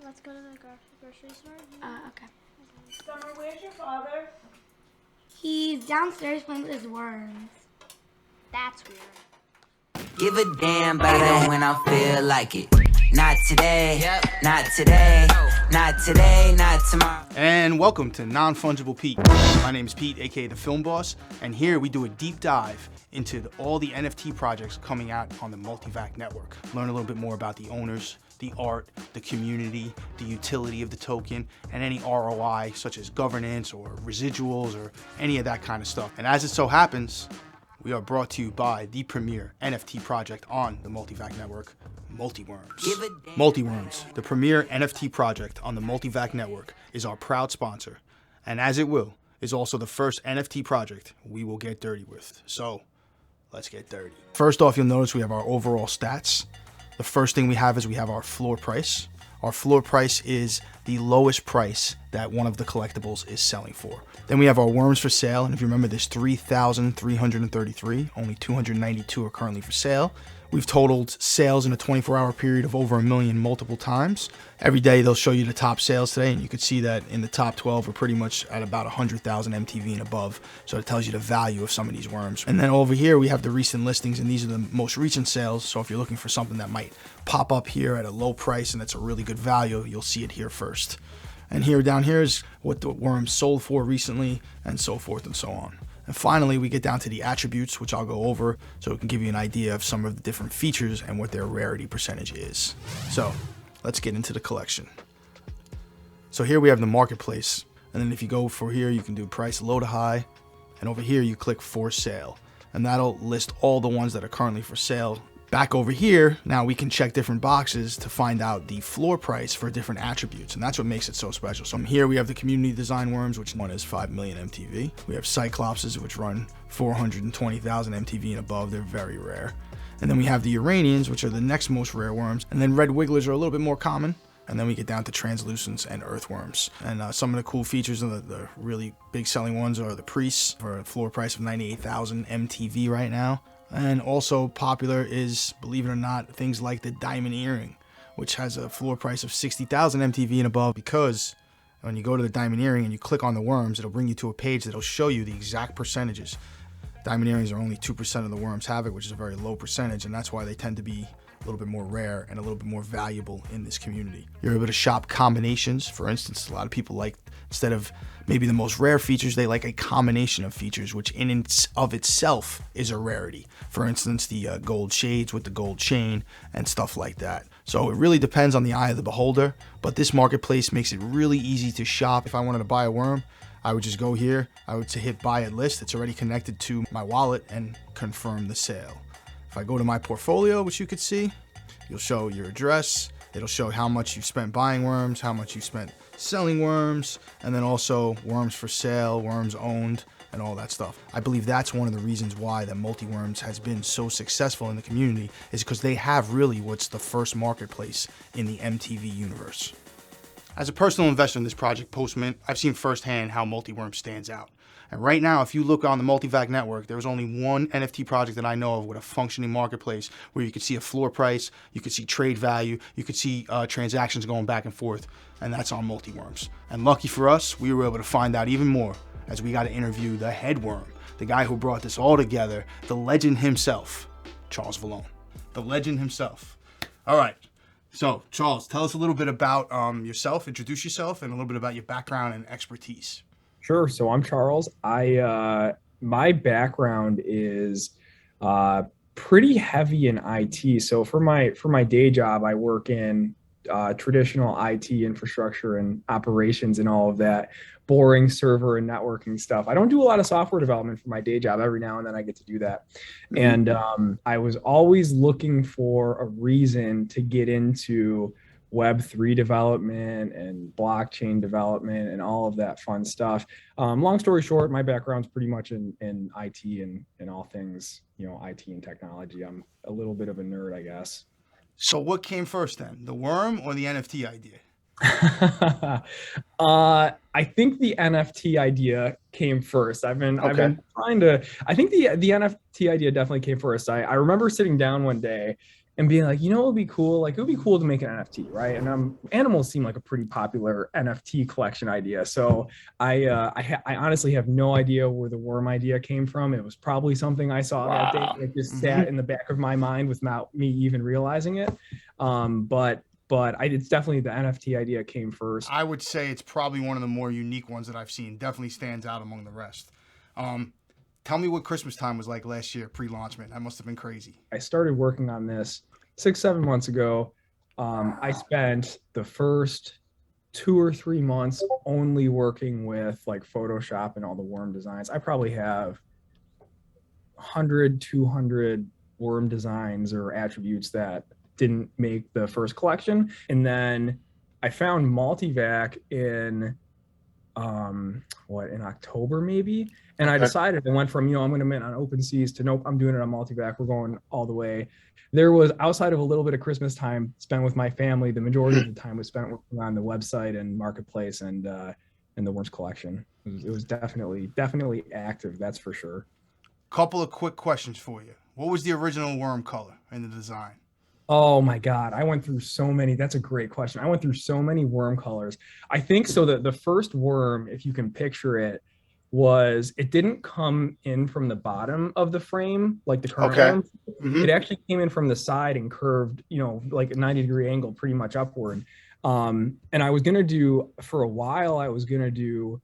let's go to the grocery store. Okay. Summer, where's your father? He's downstairs playing with his worms. That's weird. Give a damn about it when I feel like it. Not today, not today, not today, not tomorrow. And welcome to Non-Fungible Pete. My name is Pete, aka the Film Boss, and here we do a deep dive into all the NFT projects coming out on the MultiVAC network. Learn a little bit more about the owners, the art, the community, the utility of the token, and any ROI such as governance or residuals or any of that kind of stuff. And as it so happens, we are brought to you by the premier NFT project on the MultiVAC network, Multiworms. Multiworms, the premier NFT project on the MultiVAC network, is our proud sponsor, and as it will, is also the first NFT project we will get dirty with. So, let's get dirty. First off, you'll notice we have our overall stats. The first thing we have is we have our floor price. Our floor price is the lowest price that one of the collectibles is selling for. Then we have our worms for sale, and if you remember, there's 3,333, only 292 are currently for sale. We've totaled sales in a 24-hour period of over 1 million multiple times. Every day they'll show you the top sales today, and you can see that in the top 12 we're pretty much at about 100,000 MTV and above. So it tells you the value of some of these worms. And then over here we have the recent listings, and these are the most recent sales. So if you're looking for something that might pop up here at a low price and it's a really good value, you'll see it here first. And here down here is what the worms sold for recently, and so forth and so on. And finally, we get down to the attributes, which I'll go over so it can give you an idea of some of the different features and what their rarity percentage is. So let's get into the collection. So here we have the marketplace. And then if you go for here, you can do price low to high. And over here, you click for sale. And that'll list all the ones that are currently for sale. Back over here, now we can check different boxes to find out the floor price for different attributes, and that's what makes it so special. So here we have the community design worms, which one is 5 million MTV. We have Cyclopses, which run 420,000 MTV and above. They're very rare. And then we have the Uranians, which are the next most rare worms. And then red wigglers are a little bit more common. And then we get down to translucents and earthworms. And some of the cool features of the really big selling ones are the priests for a floor price of 98,000 MTV right now. And also popular is, believe it or not, things like the diamond earring, which has a floor price of 60,000 MTV and above, because when you go to the diamond earring and you click on the worms, it'll bring you to a page that'll show you the exact percentages. Diamond earrings are only 2% of the worms have it, which is a very low percentage, and that's why they tend to be a little bit more rare and a little bit more valuable in this community. You're able to shop combinations. For instance, a lot of people like, instead of maybe the most rare features, they like a combination of features, which in and of itself is a rarity. For instance, the gold shades with the gold chain and stuff like that. So it really depends on the eye of the beholder, but this marketplace makes it really easy to shop. If I wanted to buy a worm, I would just go here, I would hit buy at list. It's already connected to my wallet and confirm the sale. If I go to my portfolio, which you could see, you'll show your address. It'll show how much you've spent buying worms, how much you spent selling worms, and then also worms for sale, worms owned, and all that stuff. I believe that's one of the reasons why that Multiworms has been so successful in the community, is because they have really what's the first marketplace in the MTV universe. As a personal investor in this project post-mint, I've seen firsthand how Multiworms stands out. And right now, if you look on the MultiVAC network, there's only one NFT project that I know of with a functioning marketplace where you can see a floor price, you can see trade value, you can see transactions going back and forth, and that's on Multiworms. And lucky for us, we were able to find out even more as we got to interview the head worm, the guy who brought this all together, the legend himself, Charles Vallone. The legend himself. All right. So, Charles, tell us a little bit about yourself, introduce yourself, and a little bit about your background and expertise. Sure. So I'm Charles. My background is pretty heavy in IT. So for my day job, I work in traditional IT infrastructure and operations and all of that boring server and networking stuff. I don't do a lot of software development for my day job. Every now and then I get to do that. And I was always looking for a reason to get into Web3 development and blockchain development and all of that fun stuff. Long story short, my background's pretty much in IT and all things, IT and technology. I'm a little bit of a nerd, I guess. So what came first then, the worm or the NFT idea? I think the NFT idea came first. I've been trying to, I think the NFT idea definitely came first. I remember sitting down one day and being like, you know, it would be cool. Like, it would be cool to make an NFT, right? And animals seem like a pretty popular NFT collection idea. So I honestly have no idea where the worm idea came from. It was probably something I saw that day that just sat in the back of my mind without me even realizing it. But it's definitely the NFT idea came first. I would say it's probably one of the more unique ones that I've seen. Definitely stands out among the rest. Tell me what Christmas time was like last year, pre-launchment. That must have been crazy. I started working on this 6-7 months ago. I spent the first 2 or 3 months only working with like Photoshop and all the worm designs. I probably have 100, 200 worm designs or attributes that didn't make the first collection. And then I found MultiVAC in in October maybe. And I decided, I went from, I'm going to mint on OpenSeas to nope, I'm doing it on MultiVAC. We're going all the way. There was, outside of a little bit of Christmas time spent with my family, the majority of the time was spent working on the website and marketplace and the worms collection. It was definitely active, that's for sure. Couple of quick questions for you. What was the original worm color in the design? Oh my God, I went through so many. That's a great question. I went through so many worm colors. I think so that the first worm, if you can picture it, it didn't come in from the bottom of the frame like the current worm. It actually came in from the side and curved, like a 90-degree angle pretty much upward. And I was gonna do, for a while, I was gonna do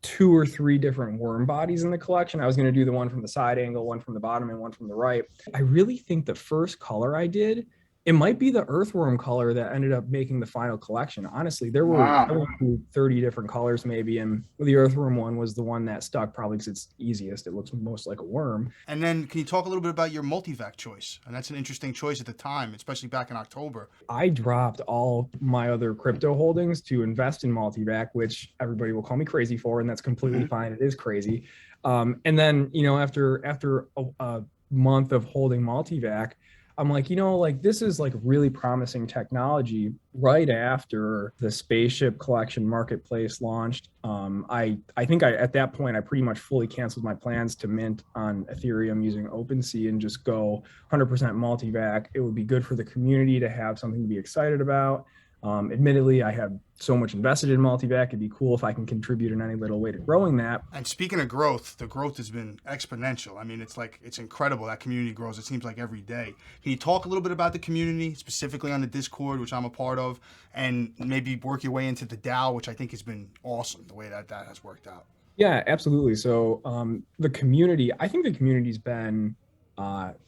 2 or 3 different worm bodies in the collection. I was going to do the one from the side angle, one from the bottom, and one from the right. I really think the first color I did, it might be the earthworm color that ended up making the final collection. Honestly, there were I went through 30 different colors maybe, and the earthworm one was the one that stuck probably because it's easiest. It looks most like a worm. And then can you talk a little bit about your MultiVAC choice? And that's an interesting choice at the time, especially back in October. I dropped all my other crypto holdings to invest in MultiVAC, which everybody will call me crazy for, and that's completely fine. It is crazy. And then, after a month of holding MultiVAC, I'm like, this is like really promising technology. Right after the spaceship collection marketplace launched, I think at that point, I pretty much fully canceled my plans to mint on Ethereum using OpenSea and just go 100% MultiVAC. It would be good for the community to have something to be excited about. Admittedly, I have so much invested in MultiVAC. It'd be cool if I can contribute in any little way to growing that. And speaking of growth, the growth has been exponential. I mean, it's incredible. That community grows, it seems like every day. Can you talk a little bit about the community, specifically on the Discord, which I'm a part of, and maybe work your way into the DAO, which I think has been awesome, the way that has worked out? Yeah, absolutely. So the community, I think the community's been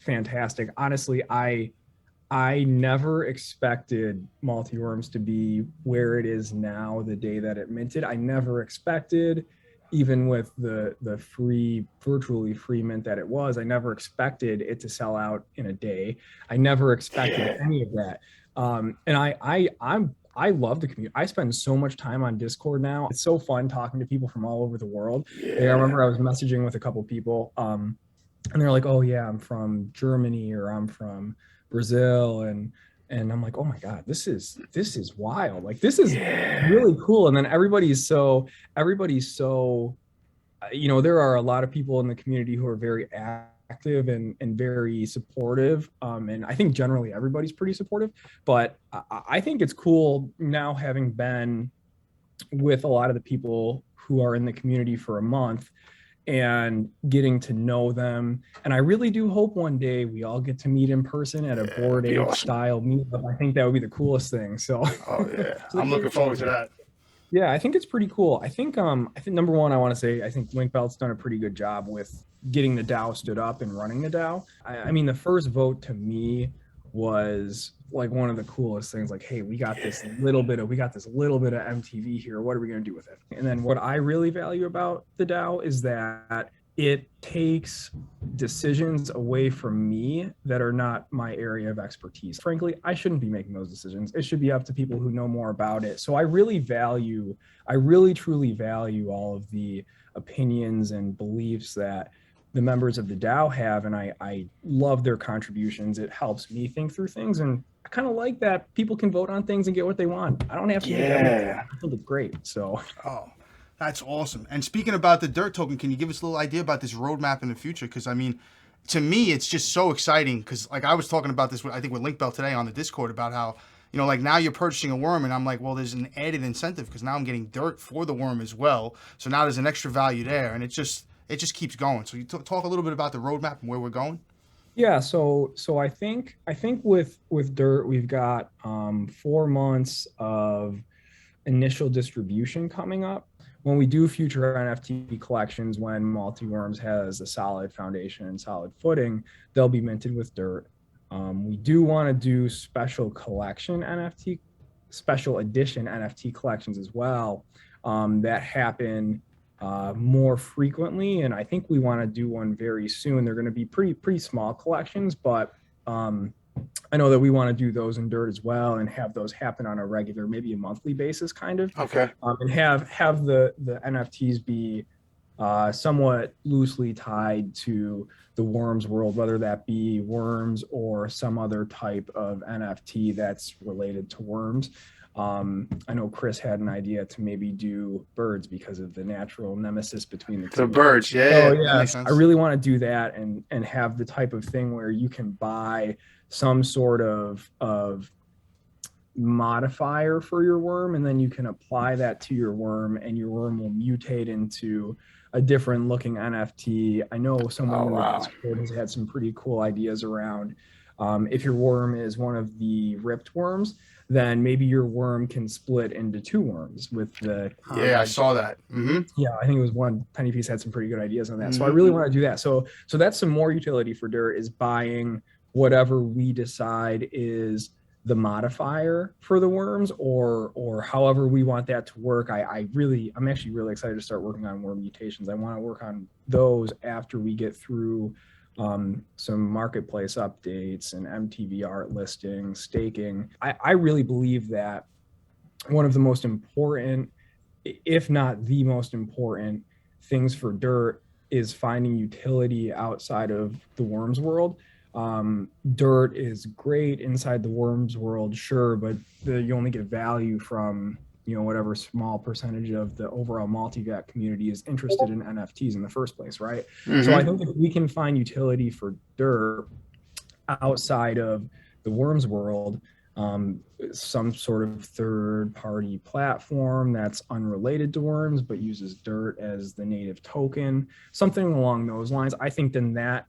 fantastic. Honestly, I never expected Multiworms to be where it is now the day that it minted. I never expected, even with the virtually free mint that it was, I never expected it to sell out in a day. I never expected any of that. And I love the community. I spend so much time on Discord now. It's so fun talking to people from all over the world. I remember I was messaging with a couple people and they're like, oh yeah, I'm from Germany or I'm from Brazil, and I'm like, oh my God, this is wild. Like, this is really cool. And then everybody's so, there are a lot of people in the community who are very active and very supportive. And I think generally everybody's pretty supportive, but I think it's cool now, having been with a lot of the people who are in the community for a month and getting to know them. And I really do hope one day we all get to meet in person at a Bored Ape style meetup. I think that would be the coolest thing. So I'm looking forward to that. Yeah, I think it's pretty cool. I think number one, I want to say, I think Linkbelt's done a pretty good job with getting the DAO stood up and running the DAO. I mean, the first vote to me was like one of the coolest things. Like, hey, we got this little bit of MTV here. What are we going to do with it? And then what I really value about the DAO is that it takes decisions away from me that are not my area of expertise. Frankly, I shouldn't be making those decisions. It should be up to people who know more about it. So I really truly value all of the opinions and beliefs that the members of the DAO have, and I love their contributions. It helps me think through things, and I kind of like that people can vote on things and get what they want. I don't have to do that. I think it's great. So. Oh, that's awesome. And speaking about the Dirt token, can you give us a little idea about this roadmap in the future? Because I mean, to me, it's just so exciting because, like, I was talking about this, I think, with Link Bell today on the Discord about how, you know, like, now you're purchasing a worm, and I'm like, well, there's an added incentive because now I'm getting dirt for the worm as well. So now there's an extra value there, and it just keeps going. So you talk a little bit about the roadmap and where we're going. Yeah, so I think with dirt we've got 4 months of initial distribution coming up. When we do future NFT collections, when Multiworms has a solid foundation and solid footing, they'll be minted with dirt. We do want to do special edition NFT collections as well that happen more frequently, and I think we want to do one very soon. They're going to be pretty small collections, but I know that we want to do those in dirt as well and have those happen on a regular, maybe a monthly basis, kind of. Okay. And have the NFTs be somewhat loosely tied to the worms world, whether that be worms or some other type of NFT that's related to worms. I know Chris had an idea to maybe do birds because of the natural nemesis between the two. The birds, yeah. So, That yeah, makes sense. I really want to do that and have the type of thing where you can buy some sort of modifier for your worm, and then you can apply that to your worm, and your worm will mutate into a different looking NFT. I know someone in the Discord has had some pretty cool ideas around if your worm is one of the ripped worms, then maybe your worm can split into 2 worms with the Yeah, I saw that. Mm-hmm. Yeah, I think it was one. Tiny Piece had some pretty good ideas on that. So I really want to do that. So that's some more utility for dirt, is buying whatever we decide is the modifier for the worms, or however we want that to work. I'm actually really excited to start working on worm mutations. I want to work on those after we get through some marketplace updates and MTV art listings, staking. I really believe that one of the most important, if not the most important things for dirt is finding utility outside of the worms world. Dirt is great inside the worms world, sure, but you only get value from, you know, whatever small percentage of the overall MultiVAC community is interested in NFTs in the first place, right? Mm-hmm. So I think if we can find utility for dirt outside of the worms world, some sort of third-party platform that's unrelated to worms but uses dirt as the native token, something along those lines, I think then that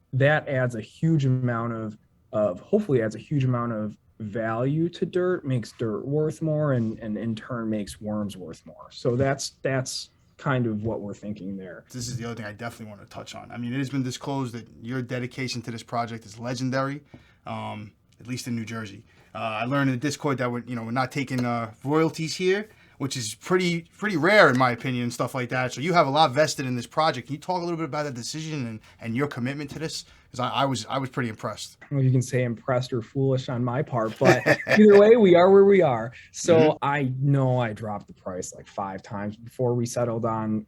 adds a huge amount of hopefully adds a huge amount of value to dirt, makes dirt worth more, and in turn makes worms worth more. So that's kind of what we're thinking there. This is the other thing I definitely want to touch on. I mean, it has been disclosed that your dedication to this project is legendary, at least in New Jersey. I learned in the Discord that we're not taking royalties here, which is pretty rare in my opinion and stuff like that. So you have a lot vested in this project. Can you talk a little bit about that decision and your commitment to this? Because I was pretty impressed. Well, you can say impressed or foolish on my part, but either way, we are where we are. So I know I dropped the price like 5 times before we settled on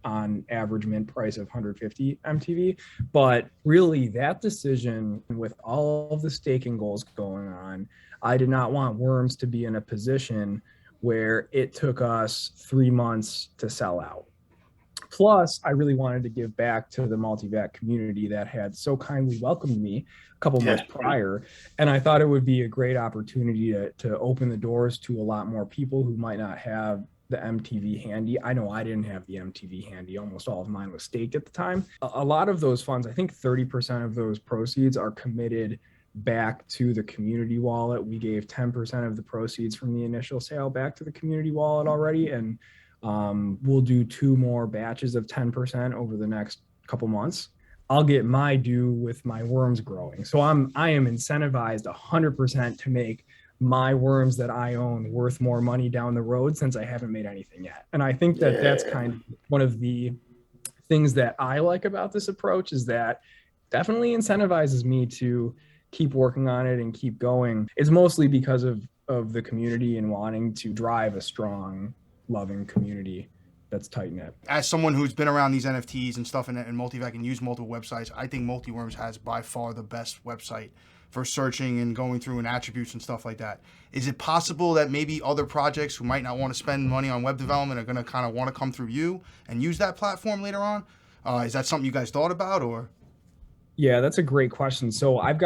average mint price of 150 MTV. But really, that decision, with all of the staking goals going on, I did not want worms to be in a position where it took us 3 months to sell out. Plus, I really wanted to give back to the MultiVAC community that had so kindly welcomed me a couple months prior. And I thought it would be a great opportunity to open the doors to a lot more people who might not have the MTV handy. I know I didn't have the MTV handy. Almost all of mine was staked at the time. A lot of those funds, I think 30% of those proceeds are committed back to the community wallet. We gave 10% of the proceeds from the initial sale back to the community wallet already, and we'll do 2 more batches of 10% over the next couple months. I'll get my due with my worms growing. So I am incentivized 100% to make my worms that I own worth more money down the road, since I haven't made anything yet. And I think that that's kind of one of the things that I like about this approach, is that definitely incentivizes me to keep working on it and keep going. It's mostly because of the community and wanting to drive a strong, loving community that's tight knit. As someone who's been around these NFTs and stuff and MultiVAC and used multiple websites, I think Multiworms has by far the best website for searching and going through and attributes and stuff like that. Is it possible that maybe other projects who might not want to spend money on web development are going to kind of want to come through you and use that platform later on? Is that something you guys thought about, or? Yeah, that's a great question. So I've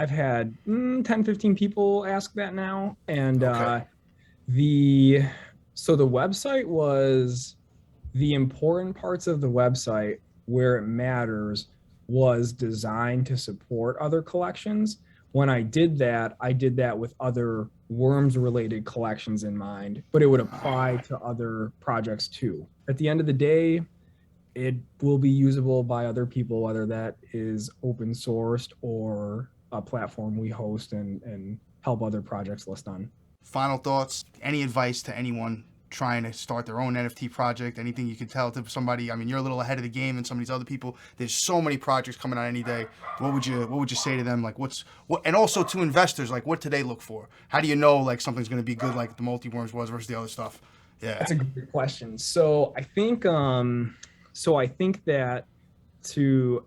had 10, 15 people ask that now. And Okay. the website was the important parts of the website where it matters was designed to support other collections. When I did that with other worms related collections in mind, but it would apply to other projects too. At the end of the day, it will be usable by other people, whether that is open sourced or a platform we host and help other projects list on. Final thoughts, any advice to anyone trying to start their own NFT project, anything you can tell to somebody? I mean, you're a little ahead of the game than some of these other people. There's so many projects coming out any day. What would you say to them? Like and also to investors, like what do they look for? How do you know like something's going to be good like the Multiworms was versus the other stuff? Yeah. That's a great question. So I think that to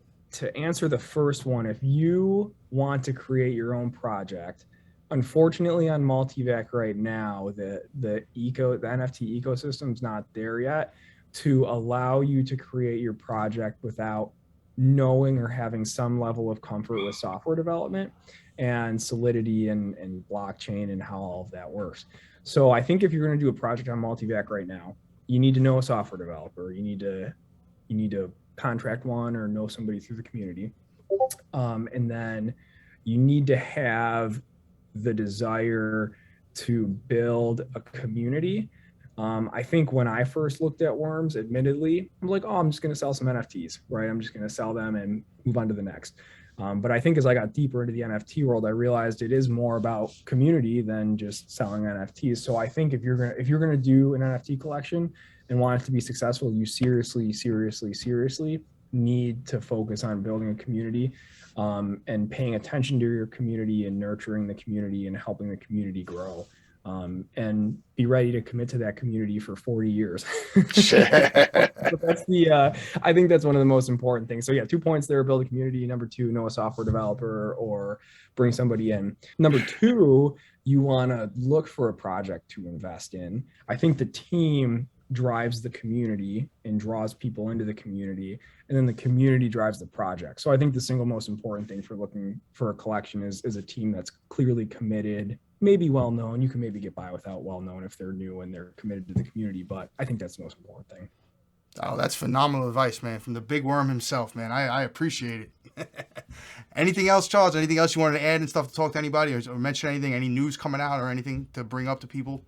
answer the first one, if you want to create your own project, unfortunately on MultiVAC right now, the NFT ecosystem's not there yet to allow you to create your project without knowing or having some level of comfort with software development and solidity and blockchain and how all of that works. So I think if you're going to do a project on MultiVAC right now, you need to know a software developer. You need to contract one or know somebody through the community. And then you need to have the desire to build a community. I think when I first looked at worms, admittedly, I'm like, oh, I'm just going to sell some NFTs, right? I'm just going to sell them and move on to the next. But I think as I got deeper into the NFT world, I realized it is more about community than just selling NFTs. So I think if you're gonna do an NFT collection and want it to be successful, you seriously need to focus on building a community and paying attention to your community and nurturing the community and helping the community grow. And be ready to commit to that community for 40 years. So that's I think that's one of the most important things. So yeah, 2 points there: build a community. Number 2, know a software developer or bring somebody in. Number 2, you want to look for a project to invest in. I think the team drives the community and draws people into the community, and then the community drives the project. So I think the single most important thing for looking for a collection is a team that's clearly committed, maybe well known. You can maybe get by without well known if they're new and they're committed to the community, but I think that's the most important thing. Oh, that's phenomenal advice, man, from the big worm himself, man. I appreciate it. Anything else, Charles? Anything else you wanted to add and stuff to talk to anybody or mention anything, any news coming out or anything to bring up to people?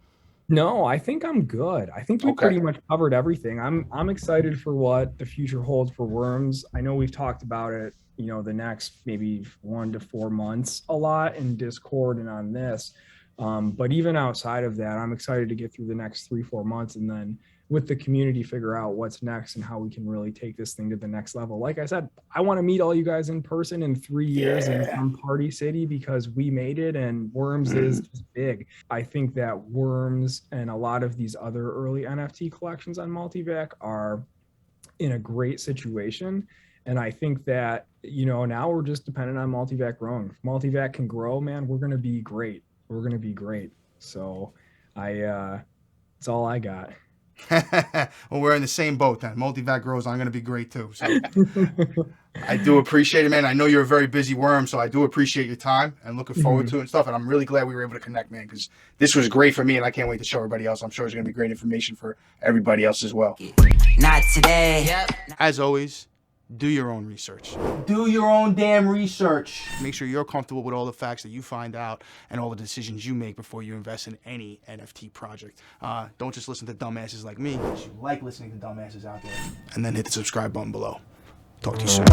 No, I think I'm good. I think we pretty much covered everything. I'm excited for what the future holds for worms. I know we've talked about it, the next maybe 1 to 4 months a lot in Discord and on this. But even outside of that, I'm excited to get through the next 3-4 months and then with the community figure out what's next and how we can really take this thing to the next level. Like I said, I want to meet all you guys in person in 3 years in some party city because we made it and worms is just big. I think that worms and a lot of these other early NFT collections on MultiVAC are in a great situation. And I think that, now we're just dependent on MultiVAC growing. If MultiVAC can grow, man, we're going to be great. We're going to be great. So that's all I got. Well, we're in the same boat then. MultiVAC grows, I'm going to be great too. So I do appreciate it, man. I know you're a very busy worm, so I do appreciate your time and looking forward to it and stuff. And I'm really glad we were able to connect, man, because this was great for me and I can't wait to show everybody else. I'm sure it's going to be great information for everybody else as well. Not today. Yep. As always, do your own research. Do your own damn research. Make sure you're comfortable with all the facts that you find out and all the decisions you make before you invest in any NFT project. Don't just listen to dumbasses like me, because you like listening to dumbasses out there. And then hit the subscribe button below. Talk to you soon.